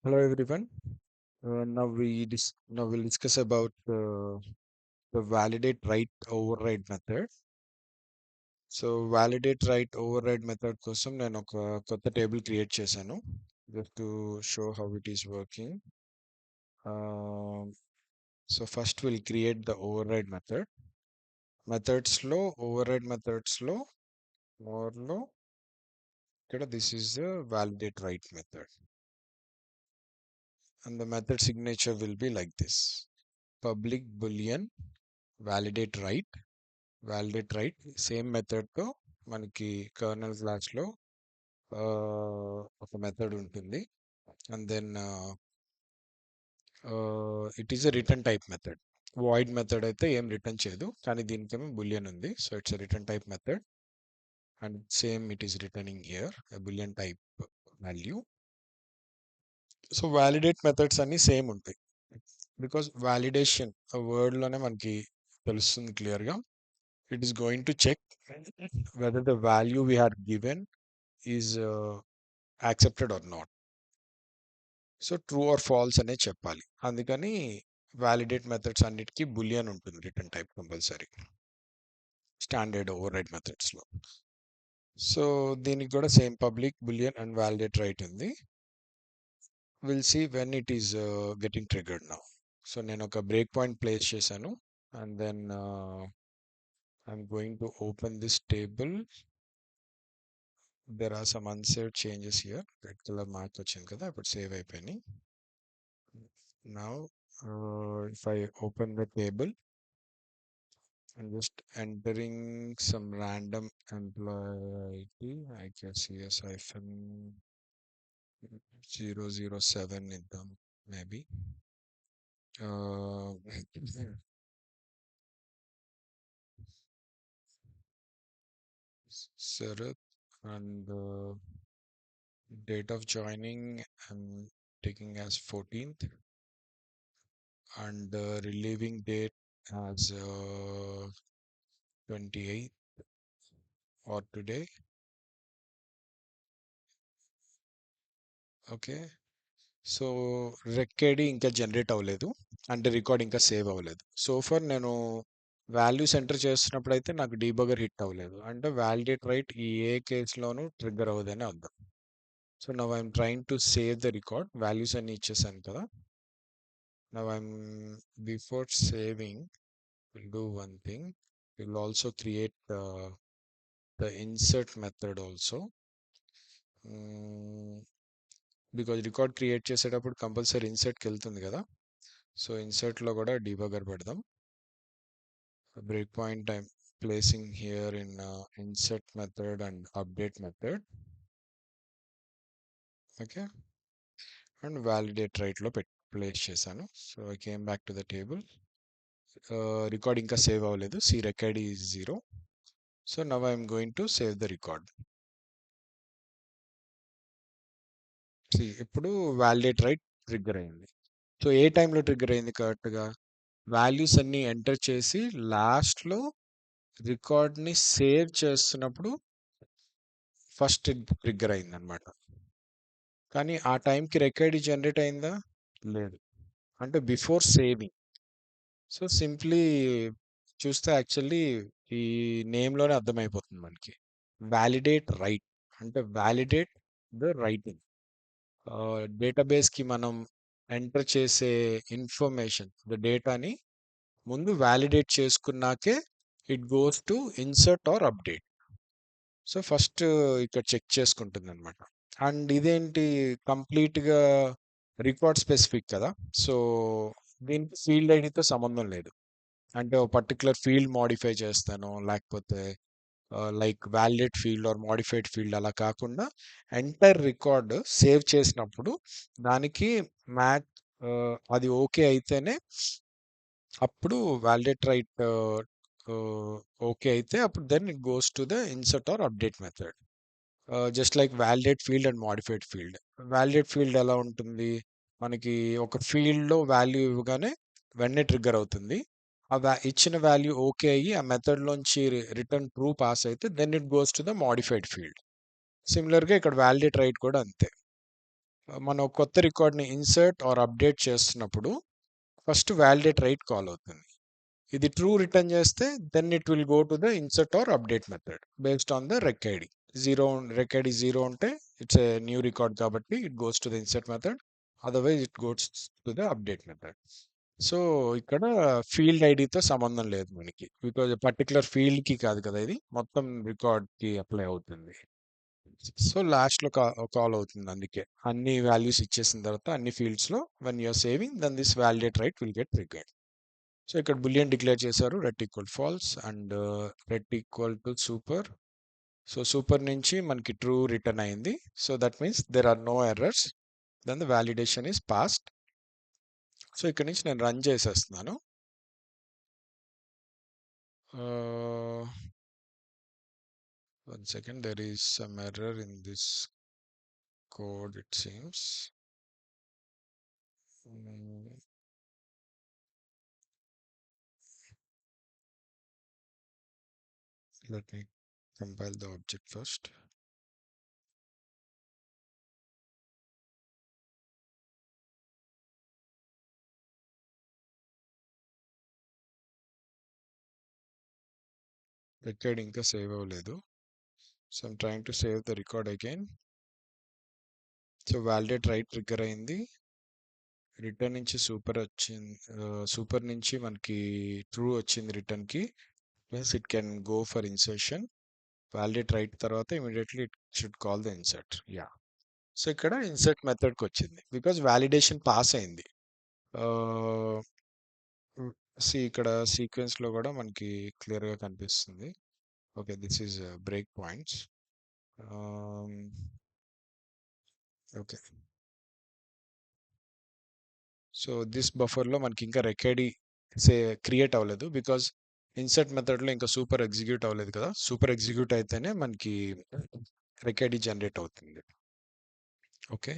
Hello everyone. Now we'll discuss about the validate write override method. So validate write override method కోసం నేను ఒక కొత్త table create చేశాను just to show how it is working. So first we'll create the override method. Override methods లో more లో ఇక్కడ this is the validate write method and the method signature will be like this: public boolean validate write same method తో మనకి kernel class లో ఒక method ఉంటుంది and then it is a return type method. Void method అయితే ఏం return చేయదు, కానీ దీనికేమో బులియన్ ఉంది, so it's return type method and same it is returning here boolean type value. So validate methods అన్ని సేమ్ ఉంటాయి because validation word లోనే మనకి తెలుస్తుంది క్లియర్గా. It is going to check whether the value we had given is accepted or not. So true or false అనే చెప్పాలి, అందుకని validate methods అన్నిటికీ బులియన్ ఉంటుంది return type compulsory standard overwrite మెథడ్స్లో. సో దీనికి కూడా same public boolean and validate write ఉంది. Will see when it is getting triggered now. So నేను ఒక బ్రేక్ పాయింట్ ప్లేస్ చేశాను and then I'm going to open this table. There are some unsaved changes here. Red color mark వచ్చింది కదా, ఇప్పుడు save అయిపోయినాయి. Now if I open the table and just entering some random employee ID, I guess yes hyphen 007 ఇద్దాం maybe. Sarath, and date of joining I'm taking as 14th and relieving date as 28th or today. Okay, so రెక్కేడి ఇంకా generate అవ్వలేదు అంటే record ఇంకా save అవ్వలేదు. So for నేను values enter చేస్తున్నప్పుడు అయితే నాకు డీబగర్ హిట్ అవ్వలేదు, అంటే వ్యాలిడేట్ రైట్ ఈ ఏ కేసులోనూ ట్రిగ్గర్ అవ్వదని అర్థం. So now I'm trying to save the record, values అన్ని ఇచ్చేసాను కదా. Now I'm before saving will do one thing, will also create the insert method also. Because record create చేసేటప్పుడు compulsory ఇన్సర్ట్కి వెళ్తుంది కదా, సో ఇన్సర్ట్లో కూడా డీబగర్ పెడదాం. Break point I'm placing here in insert method and update method. Okay, and validate రైట్లో place చేశాను. So I came back to the table. Record ఇంకా సేవ్ అవ్వలేదు, see record is 0. So now I'm going to save the record. ఇప్పుడు validate write trigger అయింది. సో ఏ టైంలో trigger అయింది కరెక్ట్గా? వాల్యూస్ అన్ని ఎంటర్ చేసి లాస్ట్లో రికార్డ్ని సేవ్ చేస్తున్నప్పుడు ఫస్ట్ ట్రిగ్గర్ అయింది అనమాట. కానీ ఆ టైంకి రికార్డ్ జనరేట్ అయిందా? లేదు, అంటే బిఫోర్ సేవింగ్. సో సింప్లీ చూస్తే యాక్చువల్లీ ఈ నేమ్లోనే అర్థమైపోతుంది మనకి. వ్యాలిడేట్ రైట్ అంటే వ్యాలిడేట్ ద రైటింగ్. డేటాబేస్కి మనం ఎంటర్ చేసే ఇన్ఫర్మేషన్, ద డేటాని ముందు వ్యాలిడేట్ చేసుకున్నాకే it goes to insert or update. So first ఇక్కడ చెక్ చేసుకుంటుంది అనమాట. అండ్ ఇదేంటి కంప్లీట్గా రికార్డ్ స్పెసిఫిక్ కదా, సో దీనికి ఫీల్డ్ ఐడితో సంబంధం లేదు. అంటే ఒక పర్టికులర్ ఫీల్డ్ మాడిఫై చేస్తాను, లేకపోతే like validate field or modified field అలా కాకుండా ఎంటైర్ రికార్డ్ సేవ్ చేసినప్పుడు దానికి మ్యాచ్ అది ఓకే అయితేనే అప్పుడు వ్యాలిడేట్ రైట్ ఓకే అయితే అప్పుడు then it goes to the insert or update method. Just like validate field and modified field. Validate field ఎలా ఉంటుంది, మనకి ఒక ఫీల్డ్లో వాల్యూ ఇవ్వగానే వెంటనే ట్రిగ్గర్ అవుతుంది. ఆ ఇచ్చిన వాల్యూ ఓకే అయ్యి ఆ మెథడ్లోంచి రిటర్న్ ట్రూ పాస్ అయితే then it goes to the modified field. సిమిలర్గా ఇక్కడ వ్యాలిడేట్ రైట్ కూడా అంతే. మనం కొత్త రికార్డ్‌ని ఇన్సర్ట్ ఆర్ అప్డేట్ చేస్తున్నప్పుడు ఫస్ట్ వాలిడేట్ రైట్ కాల్ అవుతుంది. ఇది ట్రూ రిటర్న్ చేస్తే then it will go to the insert or update method based on the rec ID. Rec ID 0 ఉంటే ఇట్స్ ఏ న్యూ రికార్డ్ కాబట్టి it goes to the insert method. Otherwise it goes to the update method. So ఇక్కడ field ఐడితో సంబంధం లేదు మనకి. Because particular ఫీల్డ్‌కి కాదు కదా ఇది. మొత్తం రికార్డ్‌కి అప్లై అవుతుంది. సో లాస్ట్‌లో కాల్ అవుతుంది అందుకే. అన్ని వాల్యూస్ ఇచ్చేసిన తర్వాత అన్ని ఫీల్డ్స్‌లో when you are saving then this validate write will get triggered. So ఇక్కడ బూలియన్ డిక్లేర్ చేశారు ret equal false and ret equal to super. So super నుంచి మనకి ట్రూ రిటర్న్ అయింది. So that means there are no errors. Then the validation is passed. So ఇక్కడ నుంచి నేను run చేసేస్తున్నాను. One second, there is some error in this code it seems. Let me compile the object first. Record ఇంకా save అవ్వలేదు. So I'm trying to save the record again. So validate write trigger అయింది. Return నుంచి super వచ్చింది. Super నుంచి మనకి true వచ్చింది రిటర్న్కి. Means it can go for insertion. Validate write తర్వాత immediately it should call the insert. Yeah. So ఇక్కడ insert మెథడ్కి వచ్చింది బికాజ్ వాలిడేషన్ పాస్ అయింది. ఇక్కడ సీక్వెన్స్లో కూడా మనకి క్లియర్గా కనిపిస్తుంది. Okay, this is break points. Okay, so this బఫర్లో మనకి ఇంకా రెక్ ఐడి క్రియేట్ అవ్వలేదు బికాజ్ ఇన్సర్ట్ మెథడ్లో ఇంకా సూపర్ ఎగ్జిక్యూట్ అవ్వలేదు కదా. సూపర్ ఎగ్జిక్యూట్ అయితేనే మనకి రెక్ ఐడి జనరేట్ అవుతుంది. Okay,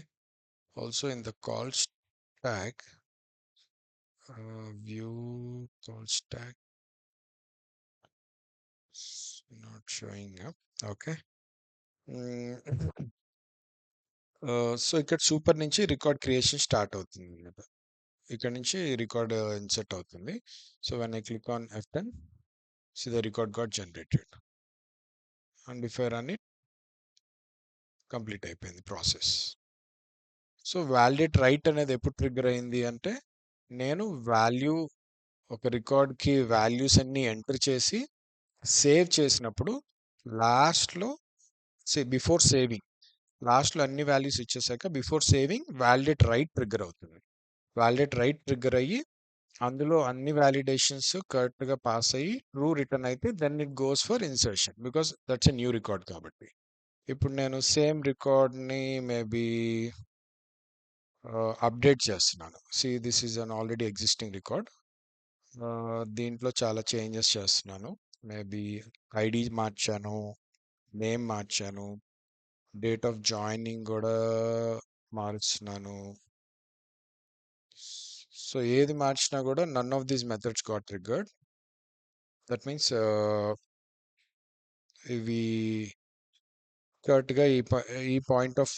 also in the call stock view call stock not showing up. Okay, so ఇక్కడ సూపర్ నుంచి రికార్డ్ క్రియేషన్ స్టార్ట్ అవుతుంది అన్నమాట. ఇక్కడ నుంచి రికార్డ్ ఇన్సర్ట్ అవుతుంది. So when I click on F10, see the record got generated. And if I run it, complete అయిపోయింది process. So validate write అనేది ఎప్పుడు ట్రిగ్గర్ అయింది అంటే, నేను ఒక రికార్డ్కి వాల్యూస్ అన్ని ఎంటర్ చేసి సేవ్ చేసినప్పుడు లాస్ట్లో బిఫోర్ సేవింగ్, లాస్ట్లో అన్ని వాల్యూస్ ఇచ్చేసాక before saving validate write trigger అవుతుంది. వాలిడేట్ రైట్ ట్రిగ్గర్ అయ్యి అందులో అన్ని వాలిడేషన్స్ కరెక్ట్గా పాస్ అయ్యి ట్రూ రిటర్న్ అయితే then it goes for insertion because that's a new record కాబట్టి. ఇప్పుడు నేను సేమ్ రికార్డ్ని మేబీ అప్డేట్ చేస్తున్నాను. This is an already existing record. దీంట్లో చాలా చేంజెస్ చేస్తున్నాను. మేబీ ఐడి మార్చాను, నేమ్ మార్చాను, డేట్ ఆఫ్ జాయినింగ్ కూడా మారుస్తున్నాను. సో ఏది మార్చినా కూడా none of these methods got triggered. That means ఇవి కరెక్ట్గా ఈ పాయింట్ ఆఫ్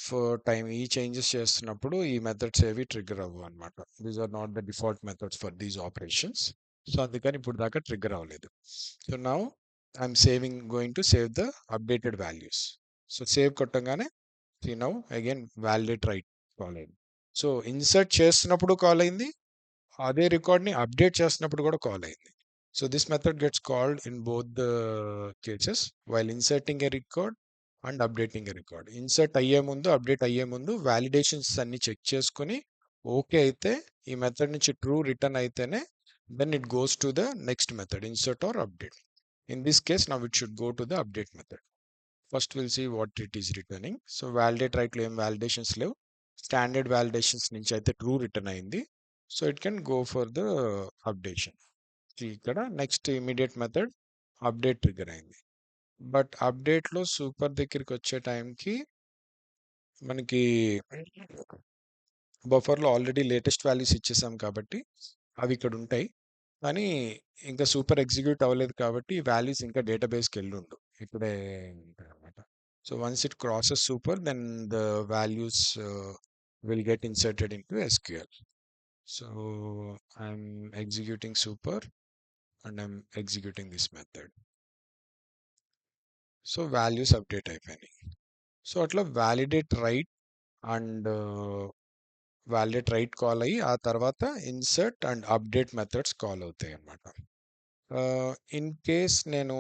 టైం ఈ చేంజెస్ చేస్తున్నప్పుడు ఈ మెథడ్స్ ఏవి ట్రిగ్గర్ అవ్వవు అనమాట. These are not the default methods for these operations. So అందుకని ఇప్పుడు దాకా ట్రిగ్గర్ అవ్వలేదు. So now I'm going to save the updated values. So save కొట్టంగానే now again validate write call అయింది. సో ఇన్సర్ట్ చేస్తున్నప్పుడు కాల్ అయింది, అదే రికార్డ్ని అప్డేట్ చేస్తున్నప్పుడు కూడా కాల్ అయింది. So this method gets called in both the cases while inserting a record and updating a record. Insert అయ్యే ముందు, అప్డేట్ అయ్యే ముందు వాలిడేషన్స్ అన్ని చెక్ చేసుకుని ఓకే అయితే ఈ మెథడ్ నుంచి ట్రూ రిటర్న్ అయితేనే then it goes to the next method insert or update. In this case now it should go to the update method. First will see what it is returning. So validate రైట్లో ఏం validations లేవు. Standard validations నుంచి అయితే true return అయింది. So it can go for the updation. ఇక్కడ next immediate method update trigger అయింది. But అప్డేట్లో super దగ్గరికి వచ్చే టైంకి మనకి బఫర్లో ఆల్రెడీ లేటెస్ట్ వాల్యూస్ ఇచ్చేసాం కాబట్టి అవి ఇక్కడ ఉంటాయి. కానీ ఇంకా సూపర్ ఎగ్జిక్యూట్ అవ్వలేదు కాబట్టి వాల్యూస్ ఇంకా డేటాబేస్కి వెళ్ళుండు ఇప్పుడే ఉంటాయి అనమాట. So once it crosses super then the values will get inserted into SQL. So I'm executing super and I'm executing this method. So values update అయిపోయినాయి. సో అట్లా అండ్ వాలిడేట్ రైట్ కాల్ అయ్యి ఆ తర్వాత insert and update methods call అవుతాయి అన్నమాట. In case నేను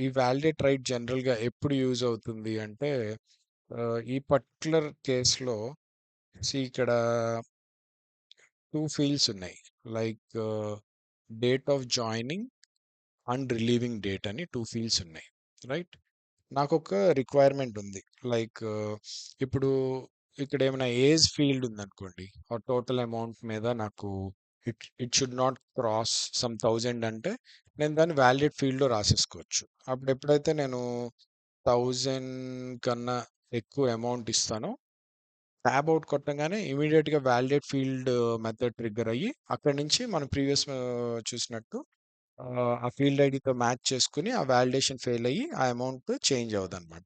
ఈ validate right జనరల్గా ఎప్పుడు యూజ్ అవుతుంది అంటే ఈ పర్టికులర్ కేస్లో ఇక్కడ టూ ఫీల్డ్స్ ఉన్నాయి. Like date of joining and relieving date అని టూ ఫీల్డ్స్ ఉన్నాయి. రైట్, నాకు ఒక రిక్వైర్మెంట్ ఉంది. లైక్ ఇప్పుడు ఇక్కడ ఏమైనా ఏజ్ ఫీల్డ్ ఉందనుకోండి, ఆ టోటల్ అమౌంట్ మీద నాకు it should not cross some 1000 అంటే నేను దాన్ని వ్యాలిడేట్ ఫీల్డ్లో రాసేసుకోవచ్చు. అప్పుడు ఎప్పుడైతే నేను 1000 కన్నా ఎక్కువ అమౌంట్ ఇస్తానో ట్యాబ్ అవుట్ కొట్టంగానే ఇమీడియట్గా వ్యాలిడేట్ ఫీల్డ్ మెథడ్ ట్రిగ్గర్ అయ్యి అక్కడి నుంచి మనం ప్రీవియస్ చూసినట్టు ఆ ఫీల్డ్ ఐడితో మ్యాచ్ చేసుకుని ఆ వాలిడేషన్ ఫెయిల్ అయ్యి ఆ అమౌంట్ చేంజ్ అవ్వదు అనమాట.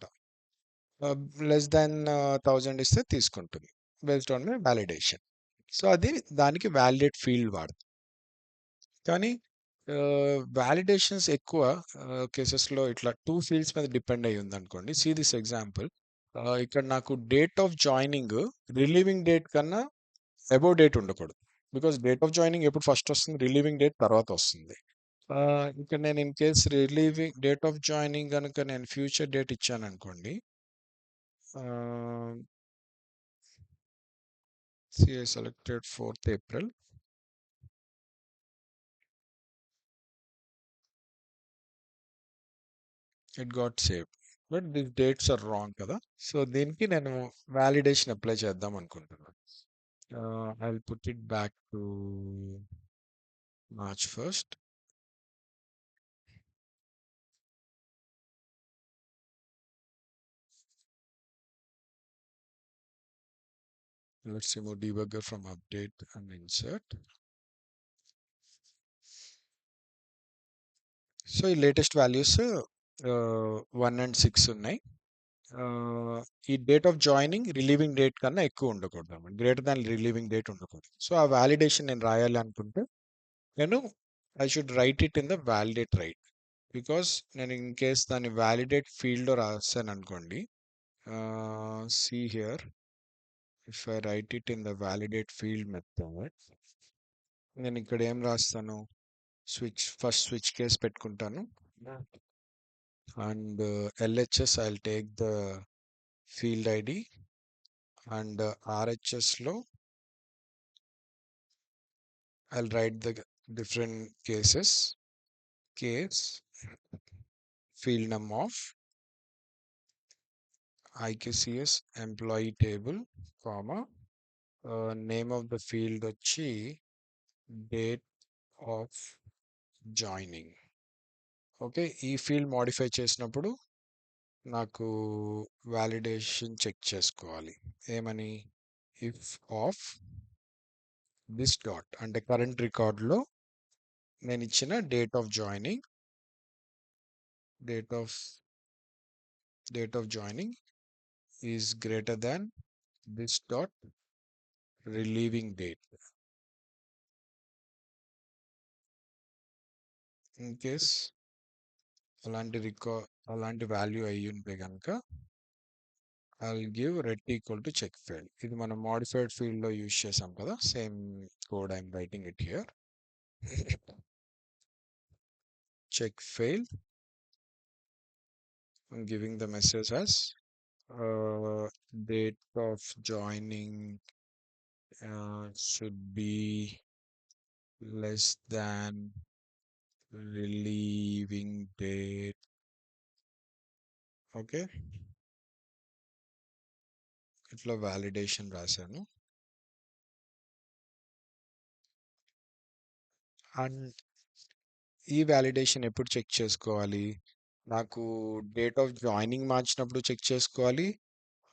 లెస్ దాన్ 1000 ఇస్తే తీసుకుంటుంది based on my validation. So అది దానికి వ్యాలిడేట్ ఫీల్డ్ వాడుతుంది. కానీ వాలిడేషన్స్ ఎక్కువ కేసెస్లో ఇట్లా టూ ఫీల్డ్స్ మీద డిపెండ్ అయ్యి ఉందనుకోండి. See this example. ఇక్కడ నాకు date of joining relieving date కన్నా అబౌవ్ డేట్ ఉండకూడదు. బికాస్ డేట్ ఆఫ్ జాయినింగ్ ఎప్పుడు ఫస్ట్ వస్తుంది, రిలీవింగ్ డేట్ తర్వాత వస్తుంది. ఇక్కడ నేను in case relieving date of joining కనుక నేను ఫ్యూచర్ డేట్ ఇచ్చాను అనుకోండి, see I selected 4th April. It got save, but this dates are wrong కదా. సో దీనికి నేను వ్యాలిడేషన్ అప్లై చేద్దాం అనుకుంటున్నాను. I will put it back to March 1st. Let's remove debugger from update and insert. So ఈ latest values 1 and 6 ఉన్నాయి. ఈ date of joining relieving date కన్నా ఎక్కువ ఉండకూడదు అన్నమాట, గ్రేటర్ దాన్ రిలీవింగ్ డేట్ ఉండకూడదు. సో ఆ వ్యాలిడేషన్ నేను రాయాలి అనుకుంటే నేను I should write it in the validate right. Because నేను ఇన్ కేస్ దాన్ని వ్యాలిడేట్ ఫీల్డ్లో రాశాను అనుకోండి, see here, if I right it in the validate field method, నేను ఇక్కడ ఏం రాస్తాను, ఫస్ట్ స్విచ్ కేస్ పెట్టుకుంటాను and LHS I'll take the field ID and RHS లో I'll write the different cases. Case field name of IKCS employee table, comma name of the field వచ్చి date of joining. Okay, ఈ field modify చేసినప్పుడు నాకు validation check చేసుకోవాలి. ఏమని, if of this dot అంటే current రికార్డ్లో నేను ఇచ్చిన date of joining, date of joining is greater than this dot relieving date. In case అలాంటి వాల్యూ అయ్యి ఉంటే కనుక I will give ret equal to check failed. ఇది మనం మోడిఫైడ్ ఫీల్డ్లో యూజ్ చేసాం కదా, same code I'm writing it here. Check failed, I'm giving the message as date of joining should be less than relieving date. Okay, ఇట్లా validation రాశాను. And ఈ validation ఎప్పుడు check చేసుకోవాలి, నాకు డేట్ ఆఫ్ జాయినింగ్ మార్చినప్పుడు check చేసుకోవాలి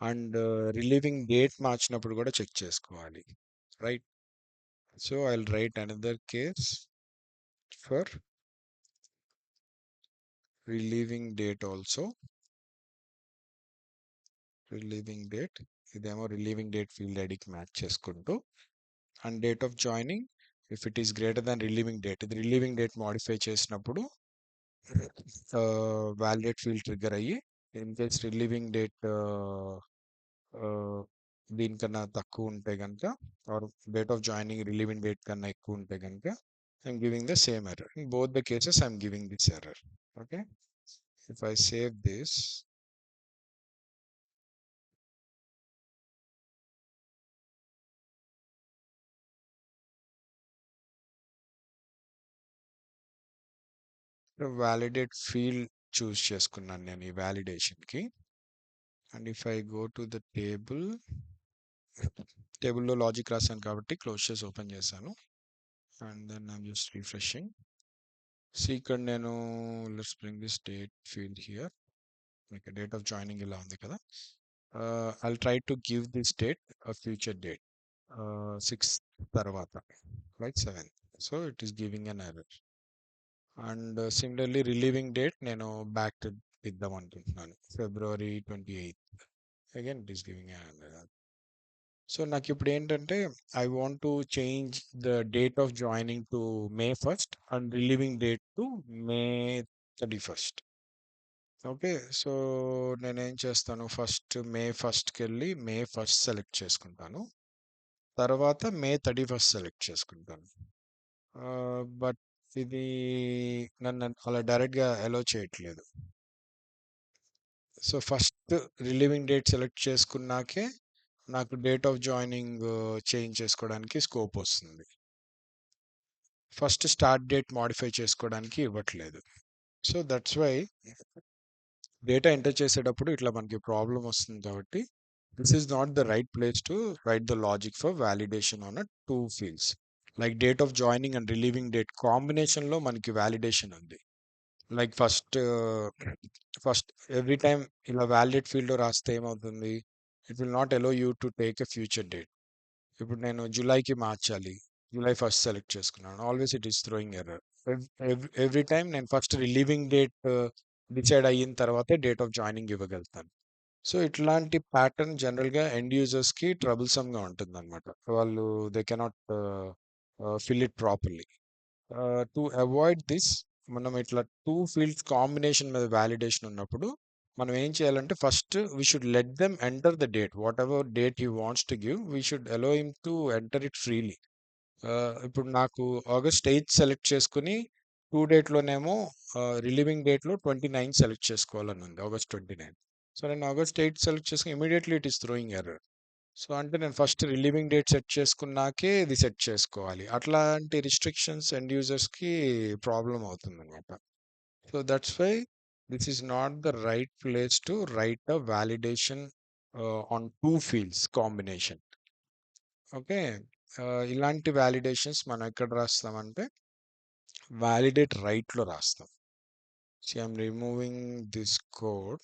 and relieving date మార్చినప్పుడు కూడా చెక్ చేసుకోవాలి. Right, so I will write another case for relieving date also. Relieving date, ఇదేమో రిలీవింగ్ డేట్ ఫీల్డ్ ఐడికి మ్యాచ్ చేసుకుంటూ, and date of joining if it is greater than relieving date, ఇది relieving date modify చేసినప్పుడు validate field trigger అయ్యి, in case relieving date దీనికన్నా తక్కువ ఉంటే కనుక, or date of joining relieving date కన్నా ఎక్కువ ఉంటే కనుక, I'm giving the same error. In both the cases I'm giving this error. Okay, if I save this, validate field choose చేసుకున్నాను నేను ఈ వ్యాలిడేషన్కి. And if I go to the టేబుల్లో logic రాశాను కాబట్టి క్లోజ్ చేసి ఓపెన్ చేశాను. And then I'm just refreshing. So ఇక్కడ నేను let's bring this date field here. మీకు డేట్ ఆఫ్ జాయినింగ్ ఇలా ఉంది కదా. I'll try to give this date future date 6 తర్వాత, like 7. So it is giving an error. And similarly relieving date నేను back ఇద్దాం అనుకుంటున్నాను, February 28. Again it is giving an error. So నాకు ఇప్పుడు ఏంటంటే, I want to change the date of joining to May 1st and relieving date to May 31st. Okay, so నేనేం చేస్తాను, first May 1st వెళ్ళి May 1st select చేసుకుంటాను, తర్వాత May 31st select చేసుకుంటాను. But ఇది నన్ను అలా డైరెక్ట్గా అలో చేయట్లేదు. So first relieving date select చేసుకున్నాకే నాకు డేట్ ఆఫ్ జాయినింగ్ చేంజ్ చేసుకోవడానికి స్కోప్ వస్తుంది. ఫస్ట్ స్టార్ట్ డేట్ మాడిఫై చేసుకోవడానికి ఇవ్వట్లేదు. So that's why data enter చేసేటప్పుడు ఇట్లా మనకి ప్రాబ్లం వస్తుంది. కాబట్టి this is not the right place to write the logic for validation on a two fields. Like date of joining and relieving date కాంబినేషన్లో మనకి validation ఉంది. లైక్ ఫస్ట్ ఎవ్రీ టైమ్ ఇలా validate ఫీల్డ్లో రాస్తే ఏమవుతుంది, it will not allow you to take a future date. ఇప్పుడు నేను జూలైకి మార్చాలి, July 1st సెలెక్ట్ చేసుకున్నాను, always it is throwing error. Every time నేను ఫస్ట్ రిలీవింగ్ డేట్ డిసైడ్ అయిన తర్వాతే డేట్ ఆఫ్ జాయినింగ్ ఇవ్వగలుగుతాను. సో ఇట్లాంటి ప్యాటర్న్ జనరల్గా ఎండ్ యూజర్స్కి ట్రబుల్సమ్గా ఉంటుంది అనమాట. వాళ్ళు they cannot fill it properly. To avoid this, మనం ఇట్లా టూ ఫీల్డ్స్ కాంబినేషన్ మీద వ్యాలిడేషన్ ఉన్నప్పుడు మనం ఏం చేయాలంటే, first we should let them enter the date, whatever date he wants to give, we should allow him to enter it freely. ఇప్పుడు నాకు August 8 select చేసుకుని డేట్లోనేమో రిలీవింగ్ డేట్లో 29 సెలెక్ట్ చేసుకోవాలని ఉంది, August 29. సో నేను August 8 సెలెక్ట్ చేసుకుని immediately it is throwing error. So అంటే నేను ఫస్ట్ రిలీవింగ్ డేట్ సెట్ చేసుకున్నాకే ఇది సెట్ చేసుకోవాలి. అట్లాంటి రిస్ట్రిక్షన్స్ ఎండ్ యూజర్స్కి ప్రాబ్లం అవుతుంది అనమాట. So that's why this is not the right place to write a validation on two fields combination. Okay, ఇలాంటి validations మనం ఎక్కడ రాస్తామంటే వ్యాలిడేట్ రైట్లో రాస్తాం. So I'm removing this code,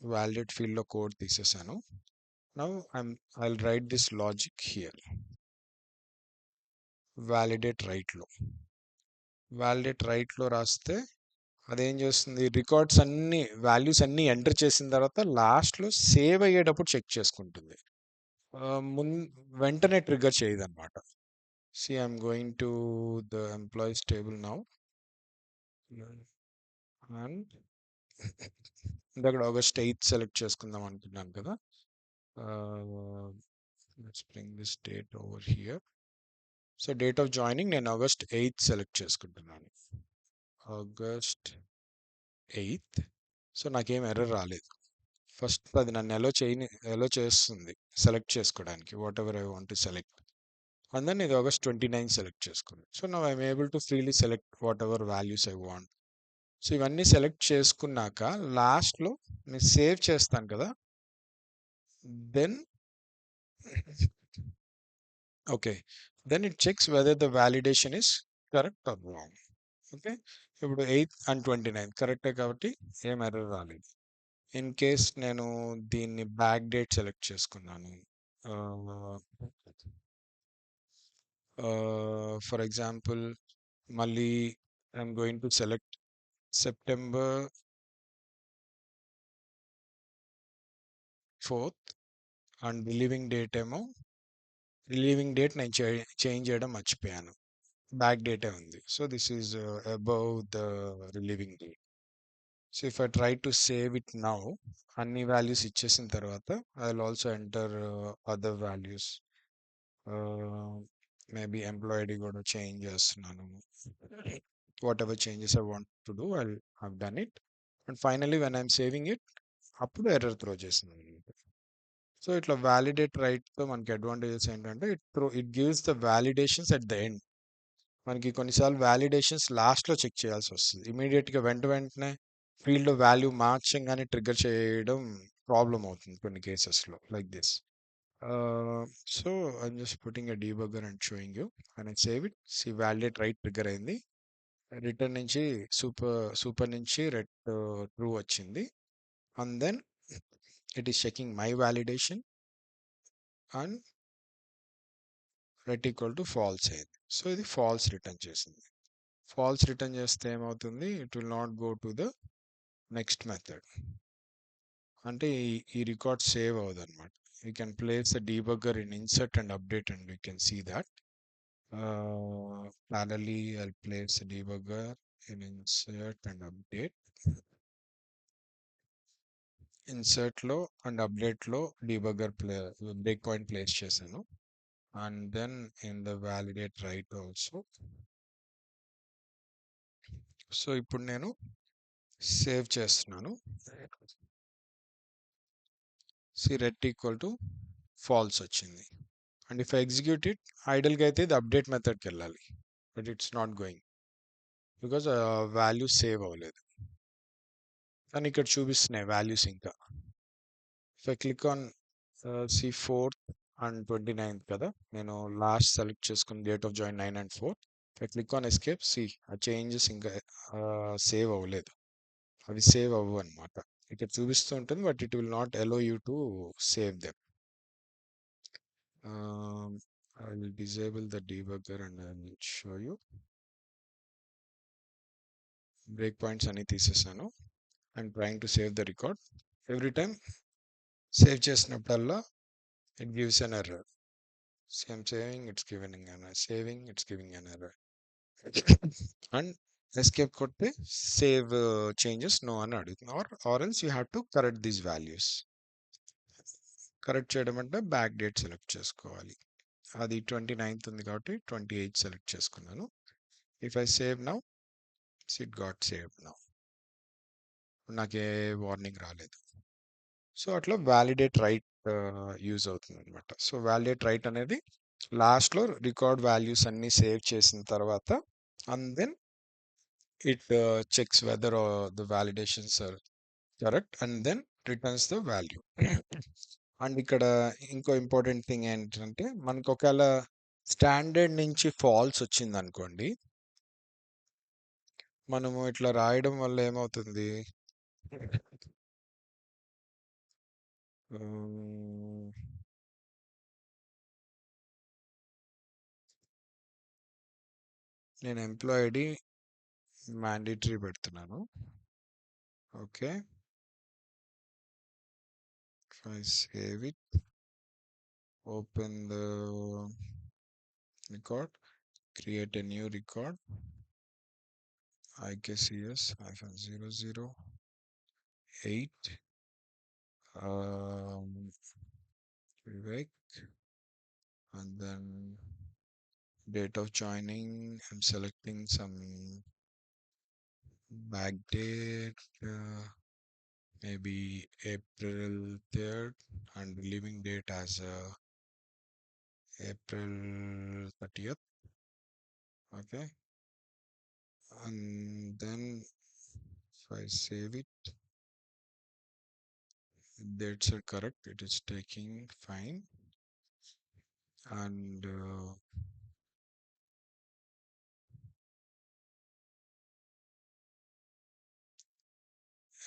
validate ఫీల్డ్లో కోడ్ తీసేసాను. Now I'll write this logic here. Validate రైట్లో రాస్తే అదేం చేస్తుంది, రికార్డ్స్ అన్ని వాల్యూస్ అన్ని ఎంటర్ చేసిన తర్వాత లాస్ట్లో సేవ్ అయ్యేటప్పుడు చెక్ చేసుకుంటుంది. మున్ వెంటనే ట్రిగ్గర్ చేయదు అనమాట. See I'm going to the employees table now, and ఇందాక August 8 సెలెక్ట్ చేసుకుందాం అనుకున్నాను కదా. Let's bring this date over here. So date of joining నేను August 8 సెలెక్ట్ చేసుకుంటున్నాను, August 8. సో నాకేం ఎర్రర్ రాలేదు. ఫస్ట్ అది నన్ను ఎలో చేస్తుంది సెలెక్ట్ చేసుకోవడానికి, whatever I want to select. And then ఇది August 29 సెలెక్ట్ చేసుకుంది. So now I'm able to freely select what ever values I want. So ఇవన్నీ సెలెక్ట్ చేసుకున్నాక లాస్ట్లో నేను సేవ్ చేస్తాను కదా, then okay, then it checks whether the validation is correct or wrong. Okay, ఇప్పుడు 8 and 29 కరెక్టే కాబట్టి ఏం ఎర్రర్ రాలేదు. ఇన్ కేస్ నేను దీన్ని బ్యాక్ డేట్ సెలెక్ట్ చేసుకున్నాను, ఫర్ ఎగ్జాంపుల్ మళ్ళీ I'm going to select September 4th and relieving date ఏమో రిలీవింగ్ డేట్ నేను చేంజ్ చేయడం మర్చిపోయాను. బ్యాక్ డేటే ఉంది. So this is above the relieving date. So if I try to save it now, అన్ని values ఇచ్చేసిన తర్వాత I will also enter other values. Maybe employee ID కూడా change చేస్తున్నాను. What ever changes I want to do I have done it. And finally when I'm saving it, అప్పుడు error throw చేసింది. So ఇట్లా validate రైట్తో మనకి advantages ఏంటంటే it gives the validations at the end. మనకి కొన్నిసార్లు validations లాస్ట్లో check చేయాల్సి వస్తుంది. ఇమీడియట్గా వెంటనే ఫీల్డ్లో వాల్యూ మార్చంగానే ట్రిగ్గర్ చేయడం ప్రాబ్లం అవుతుంది కొన్ని కేసెస్లో like this. So I'm just putting a debugger and showing you and I save it. See validate write trigger అయింది. రిటర్న్ నుంచి సూపర్ నుంచి రెడ్ ట్రూ వచ్చింది. And then it is checking my validation and ret equal to false అయింది. So ఇది false return చేసింది. False return చేస్తే ఏమవుతుంది, it will not go to the next method. అంటే ఈ రికార్డ్ సేవ్ అవ్వదు అనమాట. You can place the debugger in insert and update and you can see that. Parallelly, I'll place the debugger in insert and update. Insert లో and update లో debugger break point place చేశాను. And then in the validate write also. So ఇప్పుడు నేను save చేస్తున్నాను. See ret equal to false వచ్చింది. And if I execute it, ఐడల్గా అయితే ఇది అప్డేట్ మెథడ్కి వెళ్ళాలి, but it's not going because value save అవ్వలేదు. కానీ ఇక్కడ చూపిస్తున్నాయి వాల్యూస్ ఇంకా. If I click on see 4th and 29th కదా, నేను లాస్ట్ సెలెక్ట్ చేసుకున్న date of join 9 and 4. If I click on escape, see ఆ చేంజెస్ ఇంకా సేవ్ అవ్వలేదు. అవి సేవ్ అవ్వవు అనమాట. ఇక్కడ చూపిస్తూ ఉంటుంది, but it will not allow you to save them. I will disable the debugger and I will show you. Break points అన్ని తీసేసాను. I'm trying to save the record. Every time save చేసినప్పుడల్లా it gives an error. See, I'm saving, it's giving an error. Saving, it's giving an error. And escape కొడితే save changes no అని అడుగుతుంది. Or else you have to correct these values. Correct చేయడం అంటే back date select చేసుకోవాలి. అది 29th ఉంది కాబట్టి 28 select చేసుకున్నాను. If I save now, it got saved now. నాకు ఏ వార్నింగ్ రాలేదు. సో అట్లా వ్యాలిడేట్ రైట్ యూజ్ అవుతుంది అనమాట. సో వ్యాలిడేట్ రైట్ అనేది లాస్ట్లో రికార్డ్ వాల్యూస్ అన్ని సేవ్ చేసిన తర్వాత and then it checks whether the validations are correct and then returns the value. And ఇక్కడ ఇంకో ఇంపార్టెంట్ థింగ్ ఏంటంటే, మనకు ఒకవేళ స్టాండర్డ్ నుంచి ఫాల్స్ వచ్చింది అనుకోండి, మనము ఇట్లా రాయడం వల్ల ఏమవుతుంది, నేను ఎంప్లాయీ ఐడి మ్యాండేటరీ పెడుతున్నాను. Okay, I save it, open the record, create a new record, IKCS-008 Vivek, and then date of joining, I'm selecting some back date, maybe April 3rd, and leaving date as April 30th. Okay, and then if I save it, dates are correct, it is taking fine. And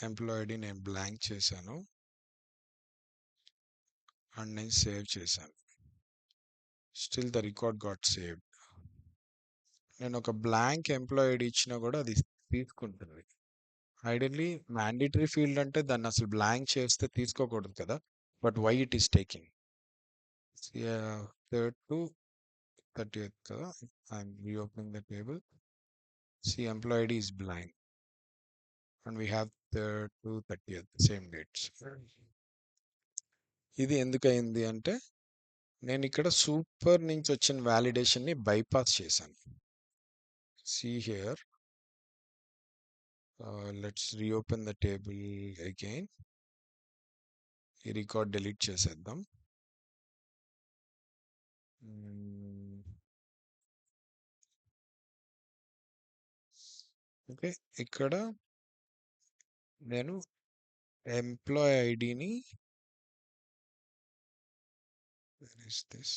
employee ID నేను blank చేశాను and నేను save చేశాను. Still the record got saved. నేను ఒక blank employee ID ఇచ్చినా కూడా అది తీసుకుంటుంది. ఐడియల్లీ మ్యాండేటరీ ఫీల్డ్ అంటే దాన్ని అసలు బ్లాంక్ చేస్తే తీసుకోకూడదు కదా, but why it is taking? Yeah, 3rd to 30th. I'm reopening the table. See, employee ID is blank, and we have 3rd to 30th, same dates. ఇది ఎందుకయింది అంటే నేను ఇక్కడ సూపర్ నుంచి వచ్చిన వ్యాలిడేషన్ ని బైపాస్ చేశాను. See here, let's reopen the table again. ఈ record delete చేసేద్దాం. ఓకే, ఇక్కడ నేను ఎంప్లాయ్ ఐడిని this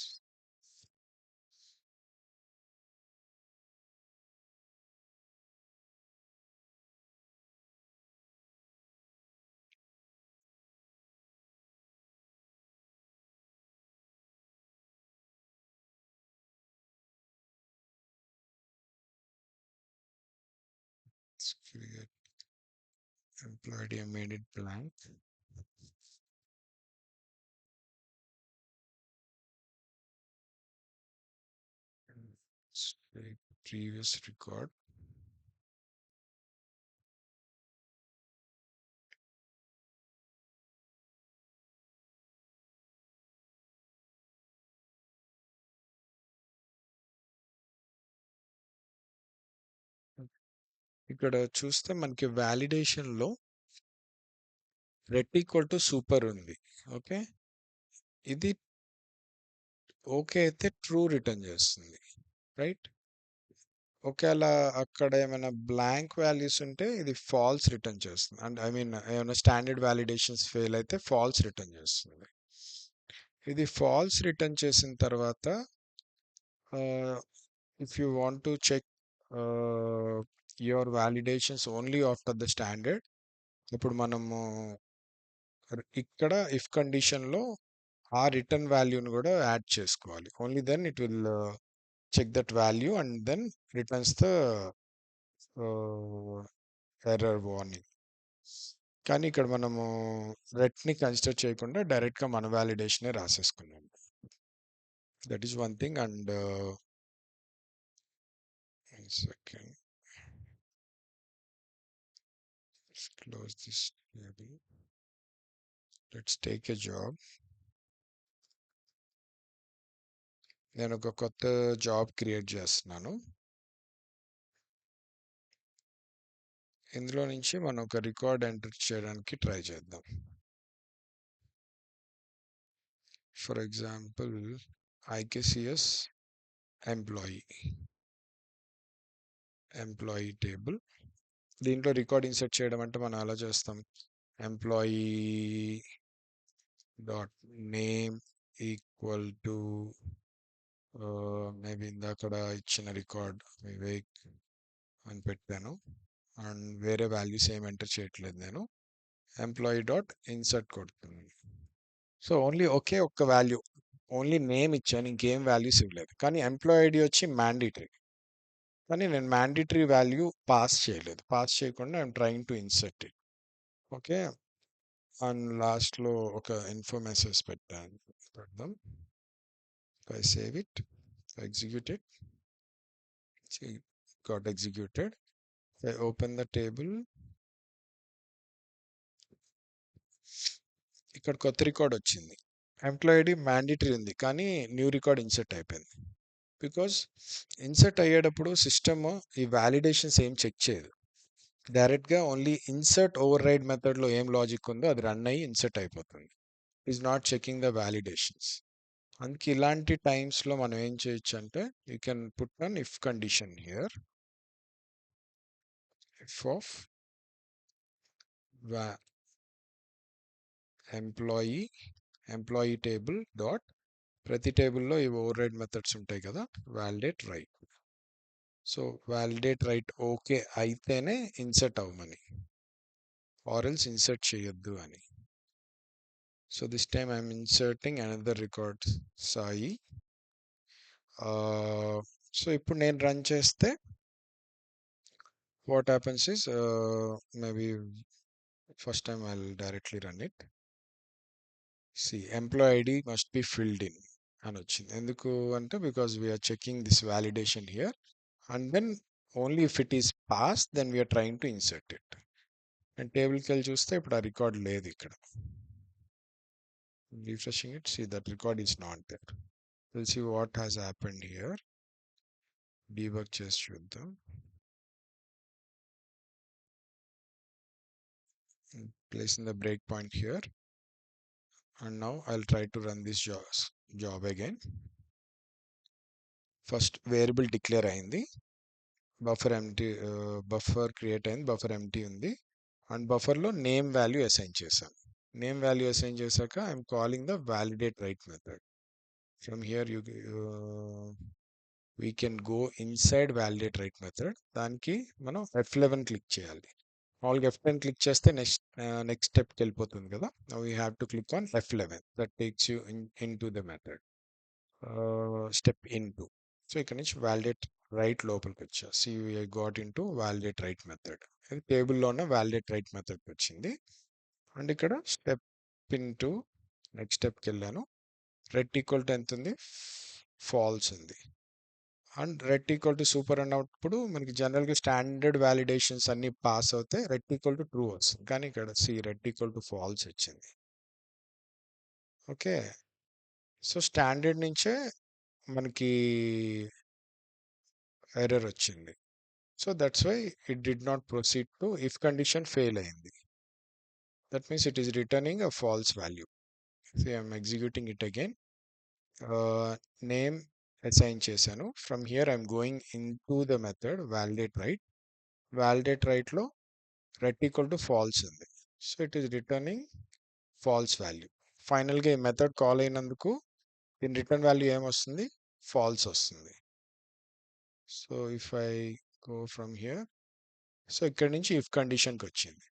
create employee ID. I made it blank. Take previous record. ఇక్కడ చూస్తే మనకి వ్యాలిడేషన్ లో రెట్ ఈక్వల్ టు సూపర్ ఉంది. ఓకే, ఇది ఓకే అయితే ట్రూ రిటర్న్ చేస్తుంది, రైట్? ఒకవేళ అక్కడ ఏమైనా బ్లాంక్ వాల్యూస్ ఉంటే ఇది ఫాల్స్ రిటర్న్ చేస్తుంది. అండ్ ఐ మీన్ ఏమైనా స్టాండర్డ్ వ్యాలిడేషన్స్ ఫెయిల్ అయితే ఫాల్స్ రిటర్న్ చేస్తుంది. ఇది ఫాల్స్ రిటర్న్ చేసిన తర్వాత if you want to check your validations only after the standard, ఇప్పుడు మనము ఇక్కడ ఇఫ్ కండిషన్లో ఆ రిటర్న్ వాల్యూని కూడా యాడ్ చేసుకోవాలి. Only then it will check that value and then returns the error warning. కానీ ఇక్కడ మనము రెట్ని కన్సిడర్ చేయకుండా డైరెక్ట్గా మన వ్యాలిడేషనే రాసేసుకున్నాం. That is one thing. And second, let's close this table. Let's take a job. నేను ఒక కొత్త జాబ్ క్రియేట్ చేస్తున్నాను. ఇందులో నుంచి మనం ఒక రికార్డ్ ఎంటర్ చేయడానికి ట్రై చేద్దాం. For example IKCS employee table. దీంట్లో రికార్డ్ ఇన్సర్ట్ చేయడం అంటే మనం అలా చేస్తాం, employee dot name equal to maybe ఇందాకడ ఇచ్చిన రికార్డ్ వివేక్ అని పెట్టాను. అండ్ వేరే వాల్యూస్ ఏం ఎంటర్ చేయట్లేదు, నేను ఎంప్లాయీ డాట్ ఇన్సర్ట్ కొడుతున్నాను. సో ఓన్లీ ఒక్క వాల్యూ, ఓన్లీ నేమ్ ఇచ్చాను, ఇంకేం వాల్యూస్ ఇవ్వలేదు. కానీ ఎంప్లాయీ ఐడి వచ్చి మ్యాండేటరీ, కానీ నేను మ్యాండేటరీ వాల్యూ పాస్ చేయలేదు. పాస్ చేయకుండా I'm trying to insert it. Okay, and లాస్ట్లో ఒక ఇన్ఫో మెసేజ్ పెడదాం. I save it, I execute it. See, got executed. I open the table. ఇక్కడ కొత్త రికార్డ్ వచ్చింది. ఎంప్లాయీ ఐడి మ్యాండేటరీ ఉంది, కానీ న్యూ రికార్డ్ ఇన్సర్ట్ అయిపోయింది. బికాస్ ఇన్సర్ట్ అయ్యేటప్పుడు సిస్టమ్ ఈ వ్యాలిడేషన్స్ ఏం చెక్ చేయదు. డైరెక్ట్గా ఓన్లీ ఇన్సర్ట్ ఓవర్ రైడ్ మెథడ్లో ఏం లాజిక్ ఉందో అది రన్ అయ్యి ఇన్సర్ట్ అయిపోతుంది. Is not checking the validations. అందుకే ఇలాంటి టైమ్స్లో మనం ఏం చేయొచ్చు అంటే you can put an if condition here. If of employee table dot, ప్రతి టేబుల్లో ఈ ఓవర్ రైడ్ మెథడ్స్ ఉంటాయి కదా, validate right. So validate right okay అయితేనే ఇన్సర్ట్ అవ్వమని, ఆర్ ఎల్స్ ఇన్సర్ట్ చేయొద్దు అని. So this time I'm inserting another record Sai. So ఇప్పుడు నేను రన్ చేస్తే what happens is, maybe first time I will directly run it. See employee ID must be filled in అని వచ్చింది. ఎందుకు అంటే because we're checking this validation here and then only if it is pass then we're trying to insert it. And టేబుల్కి వెళ్ళి చూస్తే ఇప్పుడు ఆ record లేదు ఇక్కడ. Refreshing it, see that record is not there. We'll see what has happened here. Debug చేసి చూద్దాం. Placing the breakpoint here, and now I'll try to run this job again. First variable declare అయింది, buffer empty, buffer create అయింది, buffer empty ఉంది, and బఫర్లో name value assign చేశాను. Name value assign చేశాక I'm calling the validate write method. From here we can go inside validate write method. దానికి మనం F11 click చేయాలి. మామూలుగా F10 click చేస్తే next స్టెప్కి వెళ్ళిపోతుంది కదా. We have to click on F11, that takes you in to the method, step into. So ఇక్కడ నుంచి వ్యాలిడేట్ రైట్ లోపలికి వచ్చా. See got into validate write method. ఇది టేబుల్లో ఉన్న వ్యాలిడేట్ రైట్ మెథడ్కి వచ్చింది. అండ్ ఇక్కడ స్టెప్ ఇన్ టు నెక్స్ట్ స్టెప్కి వెళ్ళాను. రెట్ ఈక్వల్ టు ఎంత ఉంది, ఫాల్స్ ఉంది. And ret equal to super అన్నప్పుడు మనకి జనరల్గా స్టాండర్డ్ వ్యాలిడేషన్స్ అన్ని పాస్ అవుతాయి, రెట్ ఈక్వల్ టు ట్రూ వస్తుంది. కానీ ఇక్కడ రెట్ ఈక్వల్ టు ఫాల్స్ వచ్చింది. ఓకే, సో స్టాండర్డ్ నుంచే మనకి ఎర్రర్ వచ్చింది. So that's why it did not proceed to, if condition fail అయింది. That means it is returning a false value. So I'm executing it again. Name assign చేశాను. From here I'm going in to the method validate write. Validate రైట్లో ret equal to false ఉంది. So it is returning false value. ఫైనల్గా ఈ method call అయినందుకు దీని return value ఏమొస్తుంది, falls వస్తుంది. So if I go from here, so ఇక్కడ నుంచి ఇఫ్ కండిషన్కి వచ్చింది.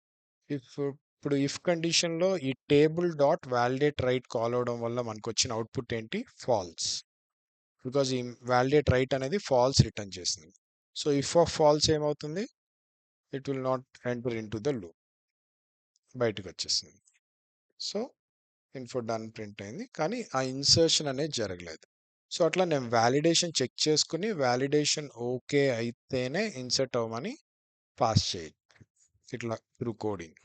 ఇప్పుడు ఇఫ్ కండిషన్లో ఈ table dot validate right call అవడం వల్ల మనకు వచ్చిన అవుట్పుట్ ఏంటి, ఫాల్స్. బికాజ్ ఈ వ్యాలిడేట్ రైట్ అనేది ఫాల్స్ రిటర్న్ చేసింది. సో ఇఫ్ ఆఫ్ ఫాల్స్ ఏమవుతుంది, it will not enter in to the loop, బయటకు వచ్చేసింది. సో ఇన్ఫో డన్ ప్రింట్ అయింది, కానీ ఆ ఇన్సర్షన్ అనేది జరగలేదు. సో అట్లా నేను వ్యాలిడేషన్ చెక్ చేసుకుని వ్యాలిడేషన్ ఓకే అయితేనే ఇన్సర్ట్ అవ్వమని పాస్ చేయాలి, ఇట్లా త్రూ కోడింగ్.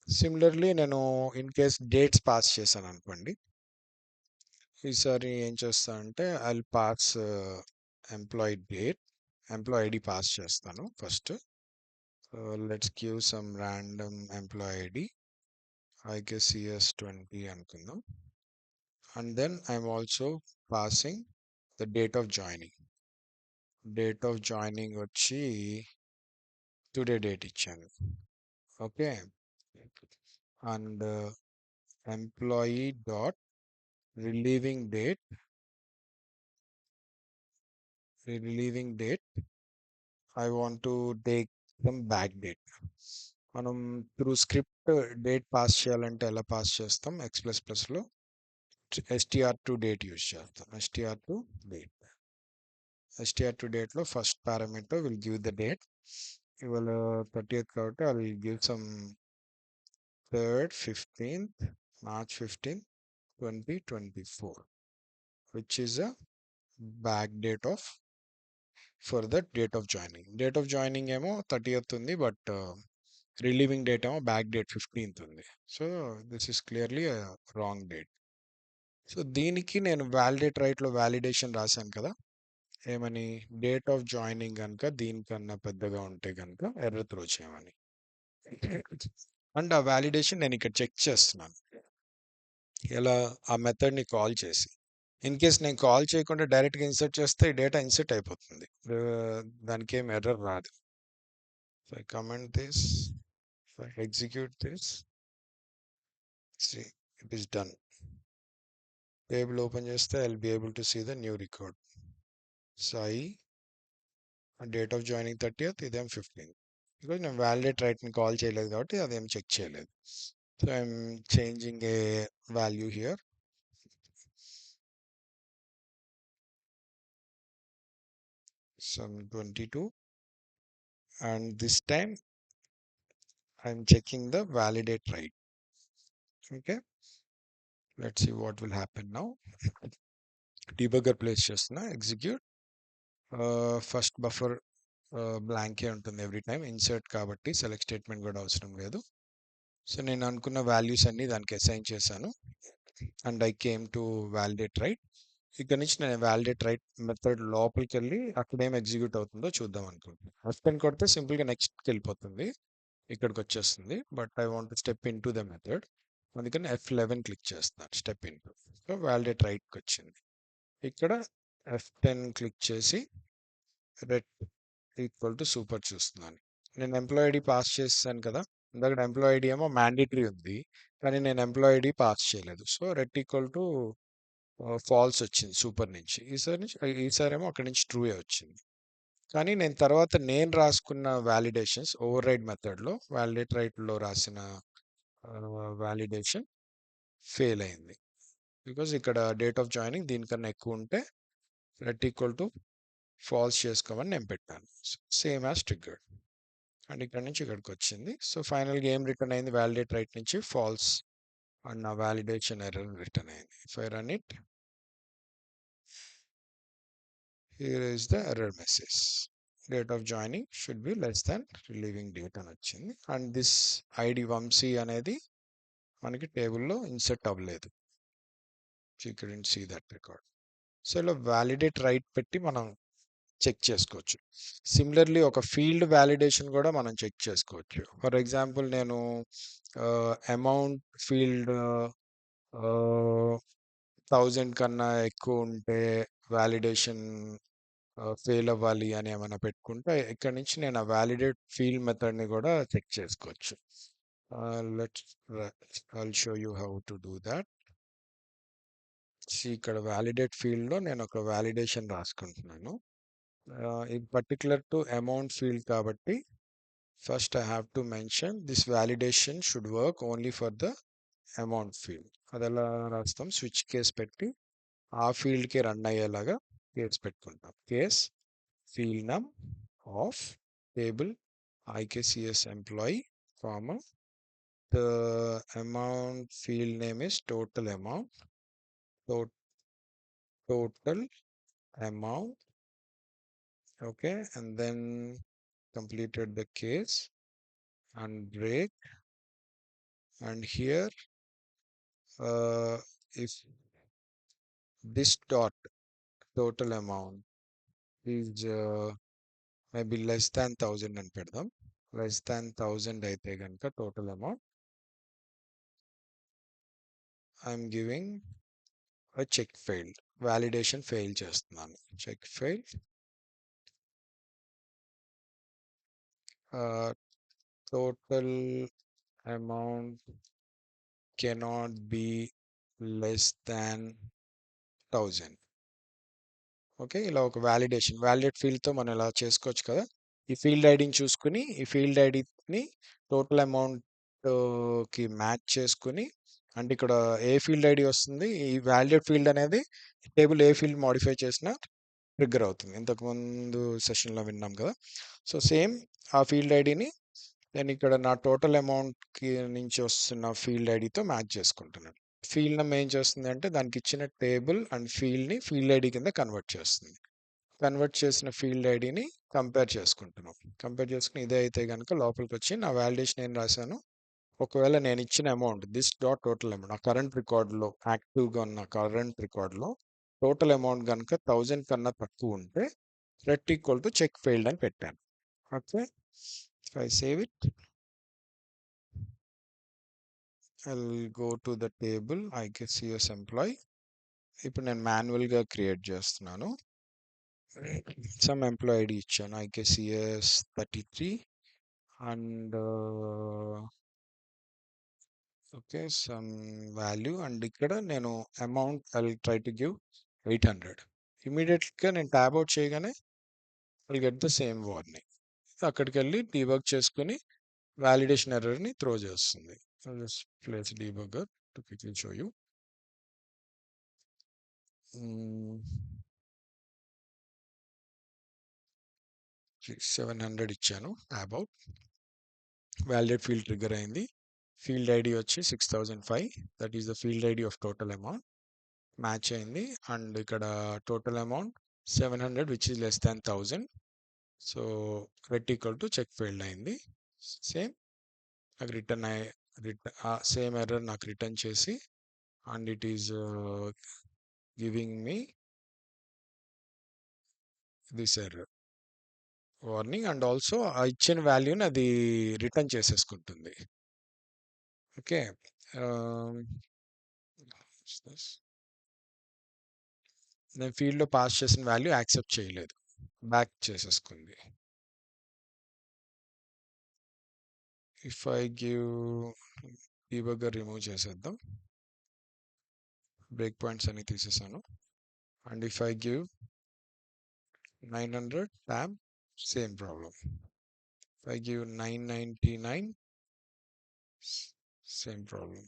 సిమిలర్లీ నేను ఇన్ కేస్ డేట్స్ పాస్ చేశాను అనుకోండి, ఈసారి ఏం చేస్తా అంటే I pass employee date, employee ID pass చేస్తాను first. Let's give some random employee ID, I guess CS20 అనుకుందాం. And then I'm also passing the date of joining. Date of joining వచ్చి today date ఇచ్చాను. Okay, and employee dot relieving date, I want to take some back date. మనం through script date pass చేయాలంటే ఎలా పాస్ చేస్తాం, X++లో str to date use చేస్తాం. str to dateలో first parameter will give the date. ఇవాళ 30th కాబట్టి I will give some 3rd 15th March 15th 2024, which is a back date of for the date of joining. Date of joining ఏమో 30th ఉంది, but relieving date ఏమో back date 15th ఉంది. So this is clearly wrong date. So దీనికి నేను validate రైట్లో validation రాశాను కదా, ఏమని, date of joining కనుక దీనికన్నా పెద్దగా ఉంటే కనుక ఎర్రర్ త్రో చేయమని. అండ్ ఆ వ్యాలిడేషన్ నేను ఇక్కడ చెక్ చేస్తున్నాను, ఎలా, ఆ మెథడ్ని కాల్ చేసి. ఇన్ కేస్ నేను కాల్ చేయకుండా డైరెక్ట్గా ఇన్సర్ట్ చేస్తే ఈ డేటా ఇన్సర్ట్ అయిపోతుంది, దానికి ఏం ఎర్రర్ రాదు. So I comment this, execute this, it is done. Table open చేస్తే I will be able to see the new record. Sai, date of joining 30th, ఇదేం 15th. బికాజ్ నేను వ్యాలిడేట్ రైట్ని కాల్ చేయలేదు కాబట్టి అదేం చెక్ చేయలేదు. So I'm changing A value here. Some 22, and this time I'm checking the validate right. Okay, let's see what will happen now. Debugger place చేస్తున్నా, execute. First buffer బ్లాంకే ఉంటుంది every time, insert కాబట్టి select statement కూడా అవసరం లేదు. So నేను అనుకున్న values అన్ని దానికి అసైన్ చేశాను. And I came to validate right. ఇక్కడ నుంచి నేను వ్యాలిడేట్ రైట్ మెథడ్ లోపలికి వెళ్ళి అక్కడ ఏం ఎగ్జిక్యూట్ అవుతుందో చూద్దాం అనుకుంటున్నాను. F10 కొడితే సింపుల్గా నెక్స్ట్కి వెళ్ళిపోతుంది, ఇక్కడికి వచ్చేస్తుంది. But I want step in to the method, అందుకని F11 క్లిక్ చేస్తున్నాను, step into. So validate రైట్కి వచ్చింది. ఇక్కడ F10 క్లిక్ చేసి రెట్ ఈక్వల్ టు సూపర్ చూస్తున్నాను. నేను ఎంప్లాయ్ ఐడి పాస్ చేస్తాను కదా, ఇందాక ఎంప్లాయ్ ఐడి ఏమో మ్యాండేటరీ ఉంది, కానీ నేను ఎంప్లాయ్ ఐడి పాస్ చేయలేదు. So ret equal to false వచ్చింది సూపర్ నుంచి. ఈసారేమో అక్కడి నుంచి ట్రూ వచ్చింది. కానీ నేను తర్వాత నేను రాసుకున్న వ్యాలిడేషన్స్ ఓవర్ రైడ్ మెథడ్లో వ్యాలిడేట్ రైట్లో రాసిన వ్యాలిడేషన్ ఫెయిల్ అయింది. బికాజ్ ఇక్కడ డేట్ ఆఫ్ జాయినింగ్ దీనికన్నా ఎక్కువ ఉంటే రెట్ ఈక్వల్ టు ఫాల్స్ చేసుకోమని నేను పెట్టాను, సేమ్ యాజ్ ట్రిగ్గర్డ్. అండ్ ఇక్కడ నుంచి ఇక్కడికి వచ్చింది. సో ఫైనల్గా ఏం రిటర్న్ అయింది, వ్యాలిడేట్ రైట్ నుంచి ఫాల్స్ అండ్ నా వ్యాలిడేషన్ ఎర్రర్ రిటర్న్ అయింది. If I run it, here is the error message. Date of joining should be less than relieving date అని వచ్చింది. అండ్ దిస్ ఐడి వంశీ అనేది మనకి టేబుల్లో ఇన్సర్ట్ అవ్వలేదు. You can see that record. So ఇలా validate write పెట్టి మనం చెక్ చేసుకోవచ్చు. సిమిలర్లీ ఒక ఫీల్డ్ వ్యాలిడేషన్ కూడా మనం చెక్ చేసుకోవచ్చు. ఫర్ ఎగ్జాంపుల్ నేను అమౌంట్ ఫీల్డ్ 1000 కన్నా ఎక్కువ ఉంటే వ్యాలిడేషన్ ఫెయిల్ అవ్వాలి అని ఏమైనా పెట్టుకుంటే ఇక్కడ నుంచి నేను ఆ వ్యాలిడేట్ ఫీల్డ్ మెథడ్ని కూడా చెక్ చేసుకోవచ్చు. Let's I'll show you how to do that. ఇక్కడ వ్యాలిడేట్ ఫీల్డ్లో నేను ఒక వ్యాలిడేషన్ రాసుకుంటున్నాను. ఇది పర్టికులర్ టు అమౌంట్ ఫీల్డ్ కాబట్టి first I have to mention this validation should work only for the amount field. అది ఎలా రాస్తాం, స్విచ్ కేస్ పెట్టి ఆ ఫీల్డ్కి రన్ అయ్యేలాగా కేస్ పెట్టుకుంటాం. Case field num of table IKCS employee, comma, the amount field name is total amount, total amount, okay, and then completed the case and break. And here if this dot total amount is maybe less than 1000 అని పెడదాం. less than 1000 అయితే కనుక total amount I'm giving a check failed, validation fail చేస్తున్నాను. check failed, total amount cannot be less than 1000. Okay, ఇలా ఒక validate ఫీల్డ్తో మనం ఇలా చేసుకోవచ్చు కదా. ఈ ఫీల్డ్ ఐడిని చూసుకుని ఈ ఫీల్డ్ ఐడిని టోటల్ అమౌంట్కి మ్యాచ్ చేసుకుని, అంటే ఇక్కడ ఏ ఫీల్డ్ ఐడి వస్తుంది, ఈ వ్యాలిడేట్ ఫీల్డ్ అనేది టేబుల్ ఏ ఫీల్డ్ మాడిఫై చేసినా ట్రిగ్గర్ అవుతుంది. ఇంతకుముందు సెషన్లో విన్నాం కదా. సో సేమ్ ఆ ఫీల్డ్ ఐడిని నేను ఇక్కడ నా టోటల్ అమౌంట్కి నుంచి వస్తున్న ఫీల్డ్ ఐడితో మ్యాచ్ చేసుకుంటున్నాను. ఫీల్డ్ నెమ్ ఏం చేస్తుంది అంటే దానికి ఇచ్చిన టేబుల్ అండ్ ఫీల్డ్ని ఫీల్డ్ ఐడి కింద కన్వర్ట్ చేస్తుంది. కన్వర్ట్ చేసిన ఫీల్డ్ ఐడిని కంపేర్ చేసుకుంటున్నాం. కంపేర్ చేసుకుని ఇదే అయితే కనుక లోపలికి వచ్చి నా వ్యాలిడేషన్ ఏం రాశాను, ఒకవేళ నేను ఇచ్చిన amount this dot total amount, ఆ కరెంట్ రికార్డులో యాక్టివ్గా ఉన్న కరెంట్ రికార్డులో టోటల్ అమౌంట్ కనుక 1000 కన్నా తక్కువ ఉంటే ret equal to check failed అని పెట్టాను. Okay, I save it. I'll go to the table IKCS employee. ఇప్పుడు నేను మాన్యువల్గా క్రియేట్ చేస్తున్నాను. సమ్ ఎంప్లాయ్ ఐడి ఇచ్చాను IKCS 33 and okay some value. And ఇక్కడ నేను amount I try to give 800. ఇమీడియట్గా నేను ట్యాబ్ అవుట్ చేయగానే I get the same warning. అక్కడికి వెళ్ళి డీబగ్ చేసుకుని వ్యాలిడేషన్ ఎర్రర్ని త్రో చేస్తుంది. Just place debugger to quickly show you. 700 ఇచ్చాను tab out, validate field trigger అయింది, ఫీల్డ్ ఐడి వచ్చి 6005, that is the field ID of total amount. Match అయింది. And ఇక్కడ total amount 700 which is less than 1000. So ret equal to check failed అయింది. Same నాకు return same error నాకు return చేసి, and it is giving me this error warning. And also ఇచ్చిన వాల్యూని అది return చేసేసుకుంటుంది. Okay, నేను ఫీల్డ్లో పాస్ చేసిన వాల్యూ యాక్సెప్ట్ చేయలేదు, బ్యాక్ చేసేసుకుంది. If I give debugger remove చేసేద్దాం, బ్రేక్ పాయింట్స్ అన్ని తీసేసాను. And if I give 900 tab, same problem. If I give 999, same problem.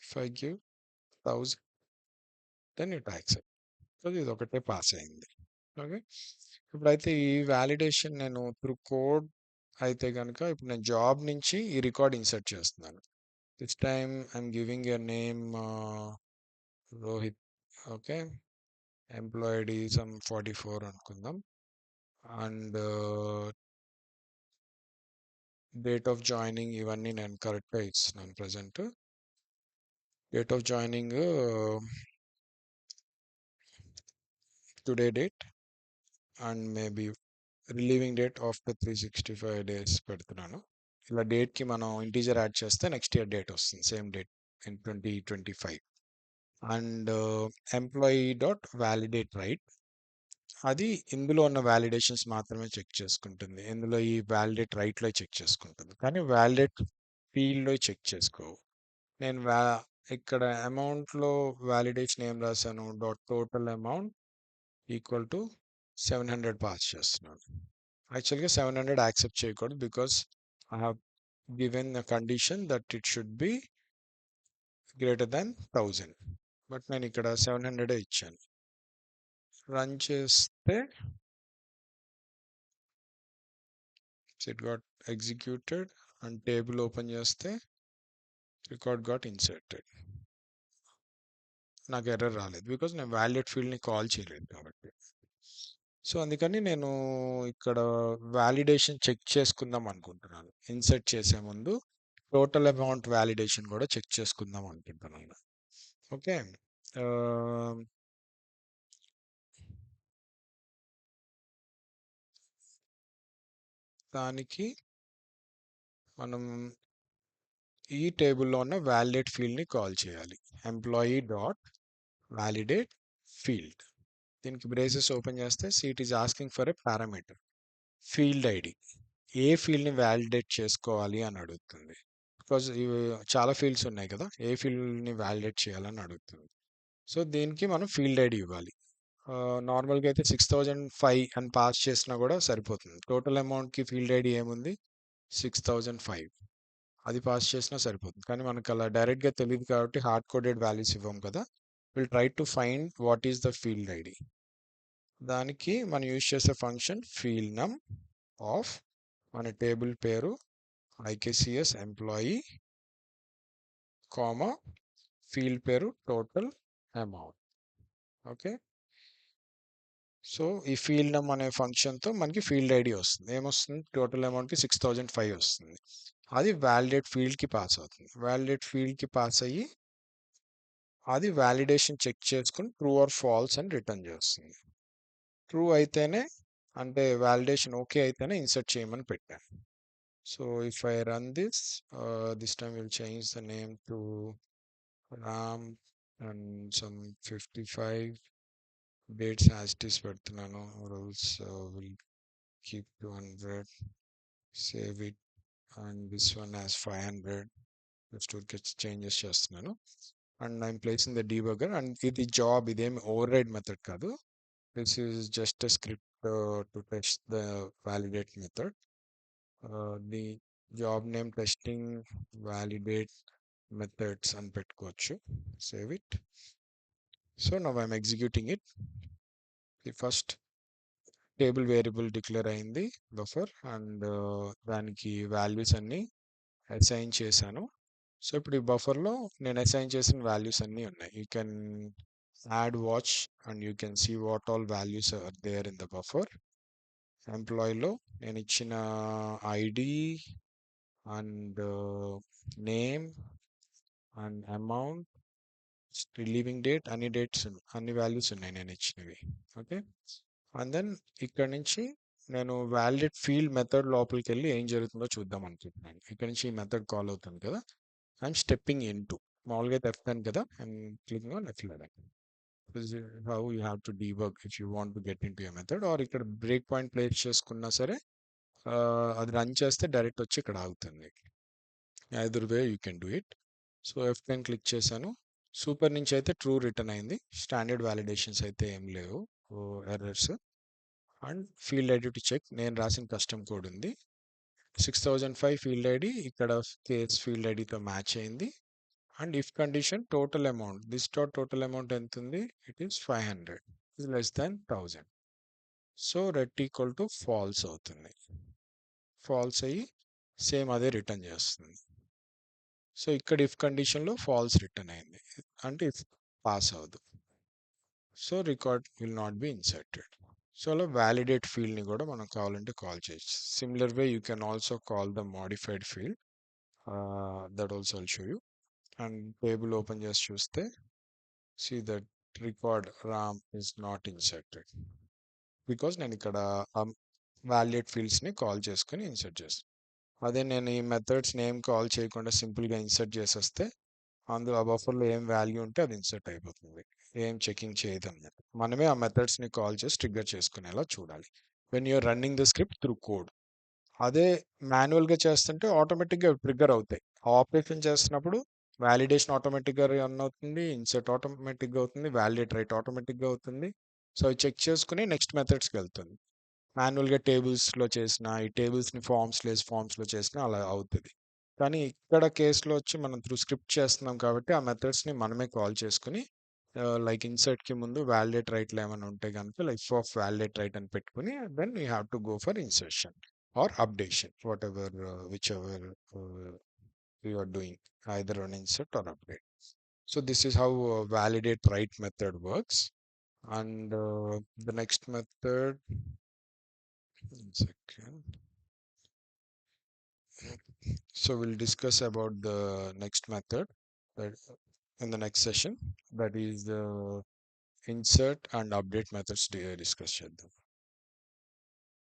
If I give 1000, then it accept. So ఇది ఒకటే పాస్ అయింది. Okay, ఇప్పుడైతే ఈ వ్యాలిడేషన్ నేను త్రూ కోడ్ అయితే కనుక ఇప్పుడు నేను జాబ్ నుంచి ఈ రికార్డ్ ఇన్సర్ట్ చేస్తున్నాను. This time I'm giving your name Rohit. Okay, employee ID some 44 అనుకుందాం. అండ్ డేట్ ఆఫ్ జాయినింగ్ ఇవన్నీ నేను కరెక్ట్గా ఇస్తున్నాను. Present date of joining today date, and maybe relieving date after 365 days పెడుతున్నాను. ఇలా డేట్కి మనం ఇంటీజర్ యాడ్ చేస్తే నెక్స్ట్ ఇయర్ డేట్ వస్తుంది, same date in 2025. And employee dot validate right, అది ఇందులో ఉన్న వ్యాలిడేషన్స్ మాత్రమే చెక్ చేసుకుంటుంది. ఇందులో ఈ వ్యాలిడేట్ రైట్లో చెక్ చేసుకుంటుంది, కానీ వ్యాలిడేట్ ఫీల్డ్లో చెక్ చేసుకోవు. నేను ఇక్కడ అమౌంట్లో వ్యాలిడేషన్ ఏం రాశాను, dot total amount equal to 700 pass చేస్తున్నాను. యాక్చువల్గా 700 యాక్సెప్ట్ చేయకూడదు, because I have given the condition that it should be greater than 1000. But నేను ఇక్కడ 700 ఇచ్చాను. రన్ చేస్తే it got executed, and table open చేస్తే రికార్డ్ గాట్ ఇన్సర్టెడ్. నాకు ఎర్రర్ రాలేదు, బికాజ్ నేను వ్యాలిడేట్ ఫీల్డ్ని కాల్ చేయలేదు కాబట్టి. సో అందుకని నేను ఇక్కడ వ్యాలిడేషన్ చెక్ చేసుకుందాం అనుకుంటున్నాను. ఇన్సర్ట్ చేసే ముందు టోటల్ అమౌంట్ వ్యాలిడేషన్ కూడా చెక్ చేసుకుందాం అనుకుంటున్నాను. ఓకే, దానికి మనం ఈ టేబుల్లో ఉన్న వ్యాలిడేట్ ఫీల్డ్ని కాల్ చేయాలి. Employee dot validate field. దీనికి బ్రేసెస్ ఓపెన్ చేస్తే it is asking for a parameter field ID. ఏ ఫీల్డ్ని వ్యాలిడేట్ చేసుకోవాలి అని అడుగుతుంది. బికాజ్ ఇవి చాలా ఫీల్డ్స్ ఉన్నాయి కదా, ఏ ఫీల్డ్ని వ్యాలిడేట్ చేయాలని అడుగుతుంది. సో దీనికి మనం ఫీల్డ్ ఐడి ఇవ్వాలి. నార్మల్గా అయితే 6005 అని పాస్ చేసినా కూడా సరిపోతుంది. టోటల్ అమౌంట్కి ఫీల్డ్ ఐడి ఏముంది, 6005, అది పాస్ చేసినా సరిపోతుంది. కానీ మనకు అలా డైరెక్ట్గా తెలియదు కాబట్టి హార్డ్ కోడెడ్ వాల్యూస్ ఇవ్వం కదా. Will try to find what is the field ID. దానికి మనం యూజ్ చేసే ఫంక్షన్ ఫీల్డ్ నమ్ ఆఫ్ మన టేబుల్ పేరు ఐకేసిఎస్ ఎంప్లాయీ కామా ఫీల్డ్ పేరు టోటల్ అమౌంట్. ఓకే, సో ఈ ఫీల్డ్ నమ్ అనే ఫంక్షన్తో మనకి ఫీల్డ్ ఐడి వస్తుంది. ఏమొస్తుంది, టోటల్ అమౌంట్కి 6005 వస్తుంది. అది వ్యాలిడేట్ ఫీల్డ్కి పాస్ అవుతుంది. వ్యాలిడేట్ ఫీల్డ్కి పాస్ అయ్యి అది వ్యాలిడేషన్ చెక్ చేసుకుని ట్రూ ఆర్ ఫాల్స్ అని రిటర్న్ చేస్తుంది. ట్రూ అయితేనే, అంటే వ్యాలిడేషన్ ఓకే అయితేనే ఇన్సర్ట్ చేయమని పెట్టాను. So if I run this time will change the name to Ram and some 55 dates as it is పెడుతున్నాను. Rules will keep 200, save it, and this one as 500. స్టోర్కి changes చేస్తున్నాను. And I'm placing the debugger. And ఇది job, ఇదేమి override method కాదు. This is just a script to test the validate method. The job name testing validate methods అని పెట్టుకోవచ్చు. Save it. So now I'm executing it. The first table variable declare అయింది buffer, and దానికి values అన్ని assign చేశాను. సో ఇప్పుడు ఈ బఫర్లో నేను అసైన్ చేసిన వాల్యూస్ అన్నీ ఉన్నాయి. You can add watch and you can see what all values are there in the buffer. ఎంప్లాయీలో నేను ఇచ్చిన ID and name and amount, relieving date, అన్ని డేట్స్ అన్ని వాల్యూస్ ఉన్నాయి నేను ఇచ్చినవి. ఓకే, అండ్ దెన్ ఇక్కడ నుంచి నేను వ్యాలిడేట్ ఫీల్డ్ మెథడ్ లోపలికి వెళ్ళి ఏం జరుగుతుందో చూద్దాం అనుకుంటున్నాను. ఇక్కడ నుంచి ఈ మెథడ్ కాల్ అవుతుంది కదా, ఐఎమ్ స్టెప్పింగ్ ఇన్ టు, మామూలుగా అయితే F10 కదా, I'm clicking on F11. This is how you have to debug if you want to get into a method, or ఇక్కడ బ్రేక్ పాయింట్ ప్లేస్ చేసుకున్నా సరే అది రన్ చేస్తే డైరెక్ట్ వచ్చి ఇక్కడ ఆగుతుంది. Either way you can do it. So F10 click చేశాను. Super నుంచి అయితే ట్రూ రిటర్న్ అయింది. స్టాండర్డ్ వ్యాలిడేషన్స్ అయితే ఏం లేవు, errors. And field ID to check, నేను రాసిన కస్టమ్ కోడ్ ఉంది. 6005 ఫీల్డ్ ఐడి ఇక్కడ కేస్ ఫీల్డ్ ఐడితో మ్యాచ్ అయింది. And if condition total amount, this total amount ఎంత ఉంది, it is 500, is less than 1000. So ret equal to false అవుతుంది. False అయ్యి సేమ్ అదే రిటర్న్ చేస్తుంది. సో ఇక్కడ ఇఫ్ కండిషన్లో ఫాల్స్ రిటర్న్ అయింది, అంటే ఇఫ్ పాస్ అవ్వదు. So record will not be inserted. So అలా వ్యాలిడేట్ ఫీల్డ్ని కూడా మనం కావాలంటే కాల్ చేయొచ్చు. Similar way you can also call the modified field, that also will show you. And table open చేసి చూస్తే see that record ram is not inserted because నేను ఇక్కడ వ్యాలిడేట్ ఫీల్డ్స్ని కాల్ చేసుకుని ఇన్సర్ట్ చేస్తాను. అదే నేను ఈ మెథడ్స్ నేమ్ కాల్ చేయకుండా సింపుల్గా ఇన్సర్ట్ చేసేస్తే అందులో ఆ బఫర్లో ఏం వాల్యూ ఉంటే అది ఇన్సర్ట్ అయిపోతుంది, ఏం చెకింగ్ చేయదు అన్నమాట. మనమే ఆ మెథడ్స్ని కాల్ చేసి ట్రిగ్గర్ చేసుకునేలా చూడాలి when you're running the script through code. అదే మాన్యువల్గా చేస్తుంటే ఆటోమేటిక్గా ట్రిగ్గర్ అవుతాయి. ఆపరేషన్ చేస్తున్నప్పుడు వ్యాలిడేషన్ ఆటోమేటిక్గా రన్ అవుతుంది, ఇన్సర్ట్ ఆటోమేటిక్గా అవుతుంది, వ్యాలిడేట్ రైట్ ఆటోమేటిక్గా అవుతుంది. సో అవి చెక్ చేసుకుని నెక్స్ట్ మెథడ్స్కి వెళ్తుంది. మాన్యువల్గా టేబుల్స్లో చేసిన, ఈ టేబుల్స్ని ఫామ్స్లో చేసిన అలా అవుతుంది. కానీ ఇక్కడ కేసులో వచ్చి మనం త్రూ స్క్రిప్ట్ చేస్తున్నాం కాబట్టి ఆ మెథడ్స్ని మనమే కాల్ చేసుకుని లైక్ ఇన్సర్ట్కి ముందు వ్యాలిడేట్ రైట్లు ఏమైనా ఉంటే కనుక లైక్ ఆఫ్ వ్యాలిడేట్ రైట్ అని పెట్టుకుని then you have to go for insertion or updation, whatever, whichever you are doing, either an insert or update. So this is how validate write method works. And the next method, one second. So we'll discuss about the next method that in the next session, that is the insert and update methods discuss చేద్దాం.